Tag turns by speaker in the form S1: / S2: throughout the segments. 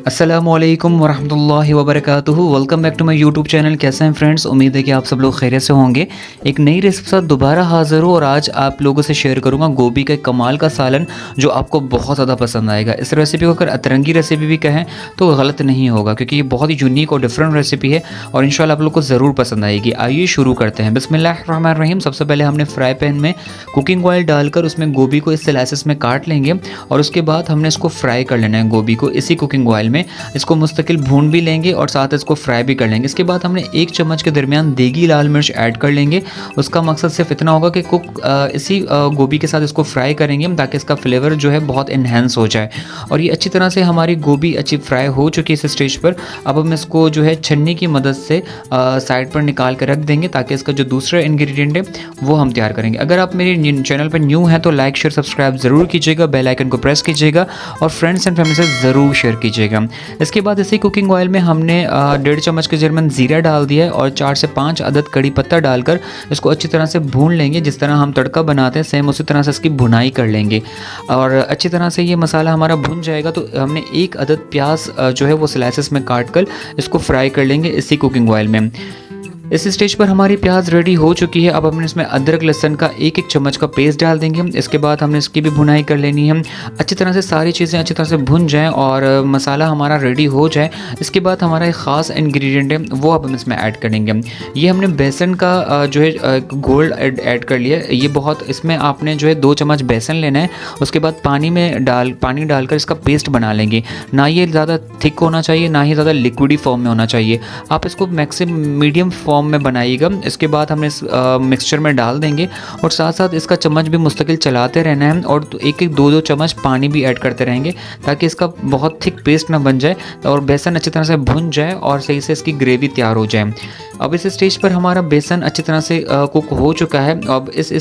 S1: अस्सलामुअलैकुम वरहमतुल्लाहि वबरकातुहू। Welcome back to my YouTube channel. कैसे हैं फ्रेंड्स? उम्मीद है कि आप सब लोग खैरियत से होंगे। एक नई रेसिपी के साथ दोबारा हाज़िर हूँ और आज आप लोगों से शेयर करूँगा गोभी का एक कमाल का सालन जो आपको बहुत ज़्यादा पसंद आएगा। इस रेसिपी को अगर अतरंगी रेसिपी भी कहें तो गलत नहीं होगा, क्योंकि ये बहुत ही यूनिक और डिफरेंट रेसिपी है और इंशाल्लाह आप लोग को ज़रूर पसंद आएगी। आइए शुरू करते हैं। बिस्मिल्लाहिर्रहमानिर्रहीम। सबसे पहले हमने फ्राई पैन में कुकिंग ऑयल डालकर उसमें गोभी को इस स्लाइसेस में काट लेंगे और उसके बाद हमने इसको फ्राई कर लेना है। गोभी को इसी कुकिंग ऑयल में इसको मुस्तकिल भून भी लेंगे और साथ इसको फ्राई भी कर लेंगे। इसके बाद हमने 1 चम्मच के दरमियान देगी लाल मिर्च ऐड कर लेंगे। उसका मकसद सिर्फ इतना होगा कि इसी गोभी के साथ इसको फ्राई करेंगे ताकि इसका फ्लेवर जो है बहुत इन्हेंस हो जाए। और ये अच्छी तरह से हमारी गोभी अच्छी फ्राई हो चुकी है इस स्टेज पर। अब हम इसको जो है छन्नी की मदद से साइड पर निकाल कर रख देंगे ताकि इसका जो दूसरा इंग्रेडिएंट है वो हम तैयार करेंगे। अगर आप मेरे चैनल पर न्यू हैं तो लाइक शेयर सब्सक्राइब ज़रूर कीजिएगा, बेल आइकन को प्रेस कीजिएगा और फ्रेंड्स एंड फैमिली से ज़रूर शेयर कीजिएगा। इसके बाद इसी कुकिंग ऑयल में हमने 1.5 चम्मच के दरमियान ज़ीरा डाल दिया है और 4 से 5 अदद कड़ी पत्ता डालकर इसको अच्छी तरह से भून लेंगे। जिस तरह हम तड़का बनाते हैं सेम उसी तरह से इसकी भुनाई कर लेंगे और अच्छी तरह से ये मसाला हमारा भुन जाएगा तो हमने 1 अदद प्याज जो है वो स्लाइसेस में काट कर इसको फ्राई कर लेंगे इसी कुकिंग ऑयल में। इस स्टेज पर हमारी प्याज रेडी हो चुकी है। अब हमने इसमें अदरक लहसुन का 1-1 चम्मच का पेस्ट डाल देंगे। इसके बाद हमने इसकी भी भुनाई कर लेनी है। अच्छी तरह से सारी चीज़ें अच्छी तरह से भुन जाएं और मसाला हमारा रेडी हो जाए। इसके बाद हमारा एक ख़ास इंग्रेडिएंट है वो अब हम इसमें ऐड करेंगे। ये हमने बेसन का जो है घोल ऐड कर लिया। ये बहुत इसमें आपने जो है 2 चम्मच बेसन लेना है। उसके बाद पानी डालकर इसका पेस्ट बना लेंगे। ना ये ज़्यादा थिक होना चाहिए ना ही ज़्यादा लिक्विडी फॉर्म में होना चाहिए। आप इसको मैक्सिमम मीडियम फॉर्म में बनाइएगा। इसके बाद हमने इस मिक्सचर में डाल देंगे और साथ साथ इसका चम्मच भी मुस्तकिल चलाते रहना है और 1-1 2-2 चम्मच पानी भी ऐड करते रहेंगे ताकि इसका बहुत थिक पेस्ट ना बन जाए और बेसन अच्छी तरह से भुन जाए और सही से इसकी ग्रेवी तैयार हो जाए। अब इस स्टेज पर हमारा बेसन अच्छी तरह से कुक हो चुका है। अब इस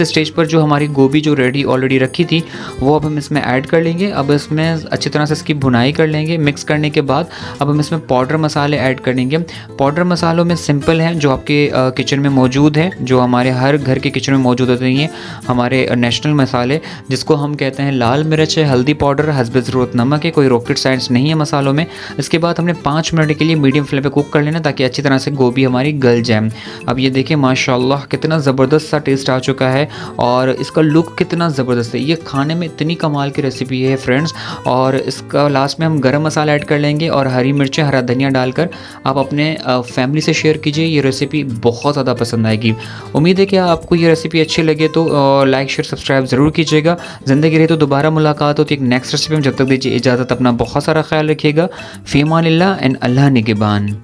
S1: स्टेज पर जो हमारी गोभी जो रेडी ऑलरेडी रखी थी वो अब हम इसमें ऐड कर लेंगे। अब इसमें अच्छी तरह से इसकी भुनाई कर लेंगे। मिक्स करने के बाद अब हम इसमें पाउडर मसाले ऐड कर लेंगे। पाउडर मसालों में सिंपल हैं जो आपके किचन में मौजूद हैं, जो हमारे हर घर के किचन में मौजूद होते हैं। हमारे नेशनल मसाले जिसको हम कहते हैं लाल मिर्च है, हल्दी पाउडर, हस्ब ज़रूरत नमक है। कोई रॉकेट साइंस नहीं है मसालों में। इसके बाद हमने 5 मिनट के लिए मीडियम फ्लेम पर कुक कर लेना ताकि अच्छी तरह से गोभी हमारी गल जाए। अब ये देखिए माशाल्लाह कितना ज़बरदस्त सा टेस्ट आ चुका है और इसका लुक कितना ज़बरदस्त है। ये खाने में इतनी कमाल की रेसिपी है फ्रेंड्स। और इसका लास्ट में हम गरम मसाला ऐड कर लेंगे और हरी मिर्चें, हरा धनिया डालकर आप अपने फैमिली से शेयर कीजिए। ये रेसिपी बहुत ज़्यादा पसंद आएगी। उम्मीद है कि आपको ये रेसिपी अच्छी लगे तो लाइक शेयर सब्सक्राइब ज़रूर कीजिएगा। ज़िंदगी रही तो दोबारा मुलाकात होती है एक नेक्स्ट रेसिपी में। जब तक दीजिए इजाज़त, अपना बहुत सारा ख्याल रखिएगा। फ़ी अमानिल्लाह एंड अल्लाह निगहबान।